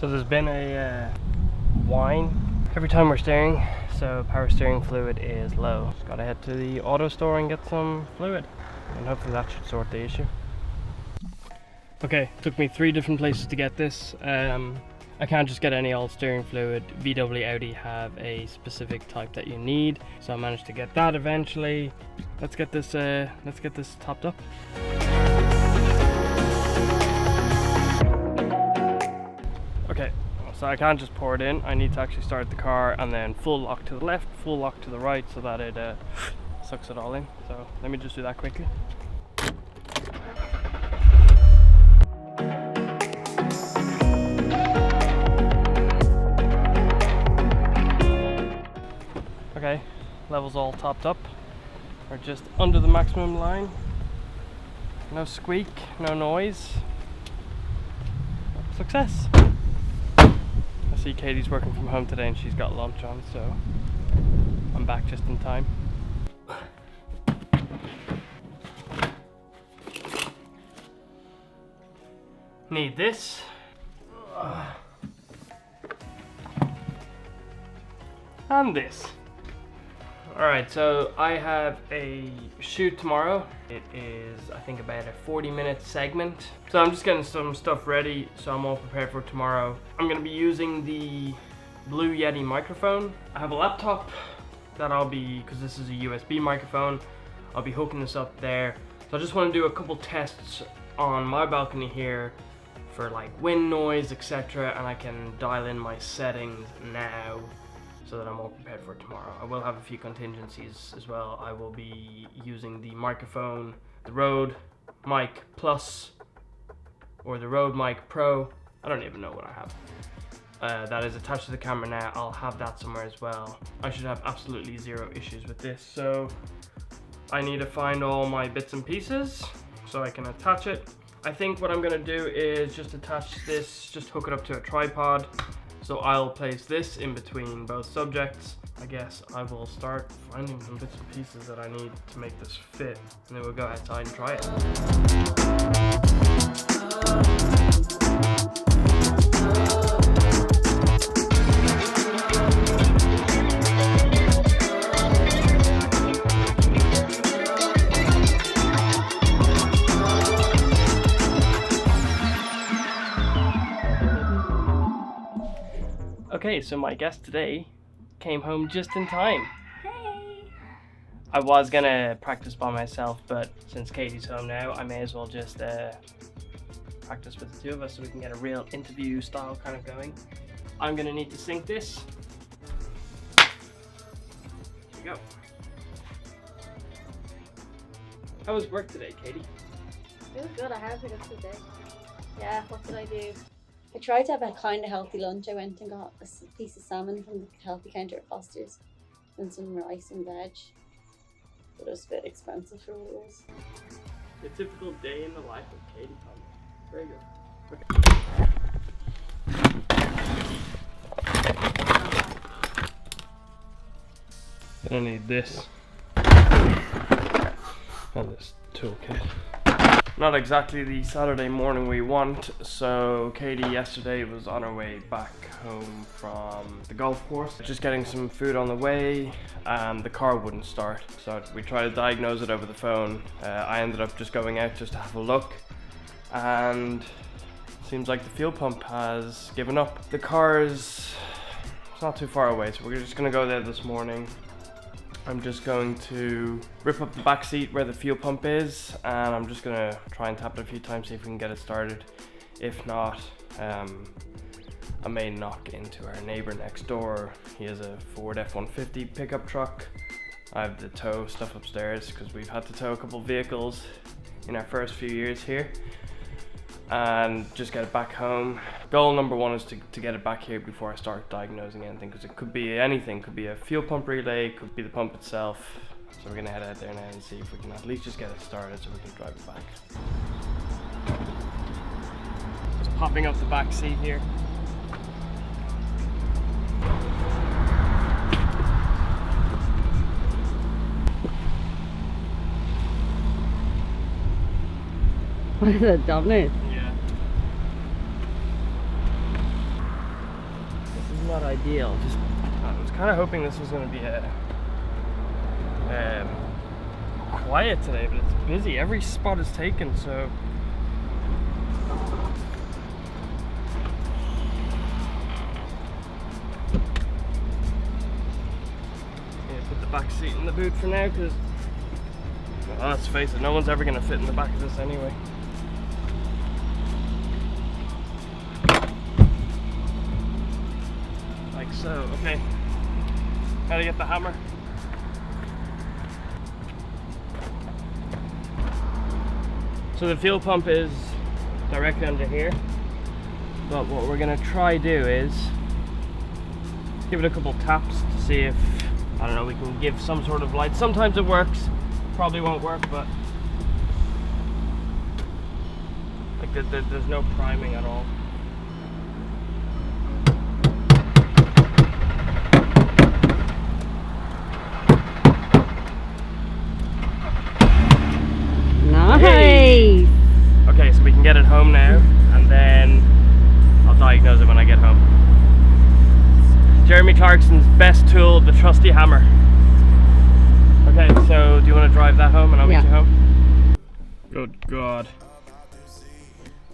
So there's been a whine every time we're steering, so power steering fluid is low. Just gotta head to the auto store and get some fluid, and hopefully that should sort the issue. Okay, took me 3 different places to get this. I can't just get any old steering fluid. VW Audi have a specific type that you need, so I managed to get that eventually. Let's get this topped up. Okay, so I can't just pour it in. I need to actually start the car and then full lock to the left, full lock to the right, so that it sucks it all in. So let me just do that quickly. Okay, levels all topped up. We're just under the maximum line. No squeak, no noise. Success! I see Katie's working from home today and she's got lunch on, so I'm back just in time. Need this. And this. Alright, so I have a shoot tomorrow. It is, I think, about a 40-minute segment. So I'm just getting some stuff ready so I'm all prepared for tomorrow. I'm going to be using the Blue Yeti microphone. I have a laptop that because this is a USB microphone, I'll be hooking this up there. So I just want to do a couple tests on my balcony here for like wind noise, etc. And I can dial in my settings now, so that I'm all prepared for tomorrow. I will have a few contingencies as well. I will be using the microphone, the Rode Mic Plus, or the Rode Mic Pro. I don't even know what I have. That is attached to the camera now. I'll have that somewhere as well. I should have absolutely zero issues with this. So I need to find all my bits and pieces so I can attach it. I think what I'm gonna do is just attach this, just hook it up to a tripod. So I'll place this in between both subjects. I guess I will start finding some bits and pieces that I need to make this fit, and then we'll go outside and try it. Okay, so my guest today came home just in time. Hey! I was gonna practice by myself, but since Katie's home now, I may as well just practice with the two of us so we can get a real interview style kind of going. I'm gonna need to sync this. Here we go. How was work today, Katie? It was good. I had a good day. Yeah, what did I do? I tried to have a kind of healthy lunch. I went and got a piece of salmon from the healthy counter at Foster's and some rice and veg. But it was a bit expensive for what it was. The typical day in the life of Katie Conley. Very good. Okay. Then I need this. And this toolkit. Not exactly the Saturday morning we want, so Katie yesterday was on her way back home from the golf course. Just getting some food on the way, and the car wouldn't start. So we tried to diagnose it over the phone. I ended up just going out just to have a look, and it seems like the fuel pump has given up. The car is not too far away, so we're just gonna go there this morning. I'm just going to rip up the back seat where the fuel pump is, and I'm just gonna try and tap it a few times, see if we can get it started. If not, I may knock into our neighbor next door. He has a Ford F-150 pickup truck. I have the tow stuff upstairs because we've had to tow a couple vehicles in our first few years here, and just get it back home. Goal number one is to get it back here before I start diagnosing anything, because it could be anything. Could be a fuel pump relay, could be the pump itself. So we're gonna head out there now and see if we can at least just get it started so we can drive it back. Just popping up the back seat here. What is that, Dominic? Yeah. not ideal. Just I was kind of hoping this was going to be a quiet today, but it's busy. Every spot is taken, so yeah, put the back seat in the boot for now, because let's face it, no one's ever going to fit in the back of this anyway. Like so. Okay, gotta get the hammer. So the fuel pump is directly under here, but what we're gonna try do is give it a couple taps to see if, I don't know, we can give some sort of light. Sometimes it works, probably won't work, but like there's no priming at all. Nice! Okay, so we can get it home now, and then I'll diagnose it when I get home. Jeremy Clarkson's best tool, the trusty hammer. Okay, so do you want to drive that home and I'll meet you home? Good God.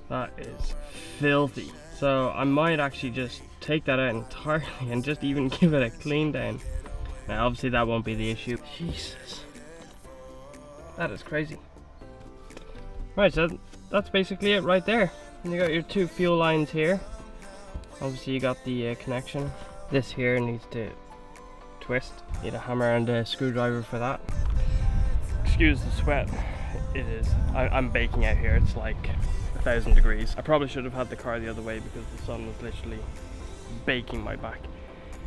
That is filthy. So I might actually just take that out entirely and just even give it a clean down. Now obviously that won't be the issue. Jesus. That is crazy. Right, so that's basically it right there. And you got your two fuel lines here. Obviously you got the connection. This here needs to twist. Need a hammer and a screwdriver for that. Excuse the sweat. It is. I'm baking out here. It's like 1,000 degrees. I probably should have had the car the other way because the sun was literally baking my back.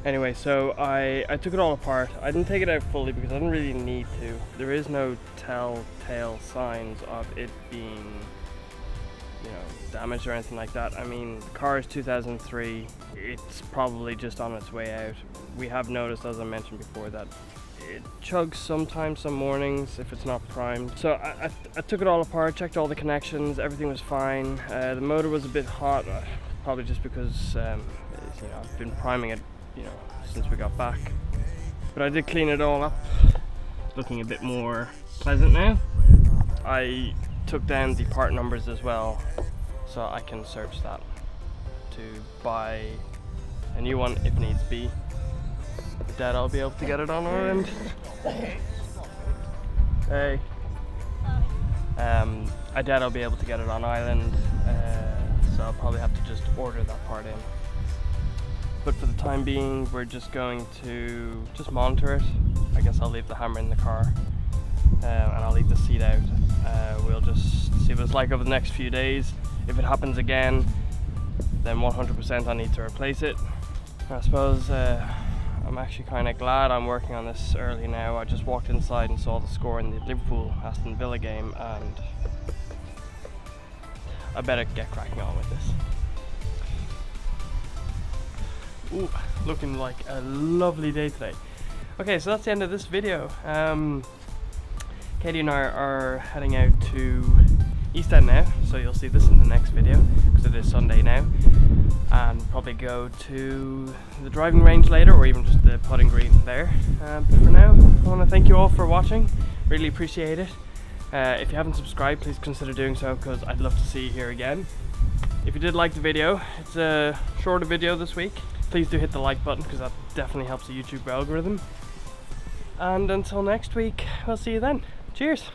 Anyway, so I took it all apart. I didn't take it out fully because I didn't really need to. There is no telltale signs of it being, you know, damaged or anything like that. I mean, the car is 2003. It's probably just on its way out. We have noticed, as I mentioned before, that it chugs sometimes, some mornings, if it's not primed. So I took it all apart, checked all the connections, everything was fine. The motor was a bit hot, probably just because you know, I've been priming it, you know, since we got back. But I did clean it all up. It's looking a bit more pleasant now. I took down the part numbers as well, so I can search that to buy a new one if needs be. Dad, I'll be able to get it on our end. Hey. I doubt I'll be able to get it on island, so I'll probably have to just order that part in. But for the time being, we're just going to just monitor it. I guess I'll leave the hammer in the car, and I'll leave the seat out. We'll just see what it's like over the next few days. If it happens again, then 100% I need to replace it. I suppose I'm actually kind of glad I'm working on this early now. I just walked inside and saw the score in the Liverpool-Aston Villa game, and I better get cracking on with this. Ooh, looking like a lovely day today. Okay, so that's the end of this video. Katie and I are heading out to East End now, so you'll see this in the next video because it is Sunday now, and probably go to the driving range later, or even just the putting green there. But for now, I want to thank you all for watching. Really appreciate it. If you haven't subscribed, please consider doing so, because I'd love to see you here again. If you did like the video, it's a shorter video this week. Please do hit the like button, because that definitely helps the YouTube algorithm. And until next week, we'll see you then. Cheers!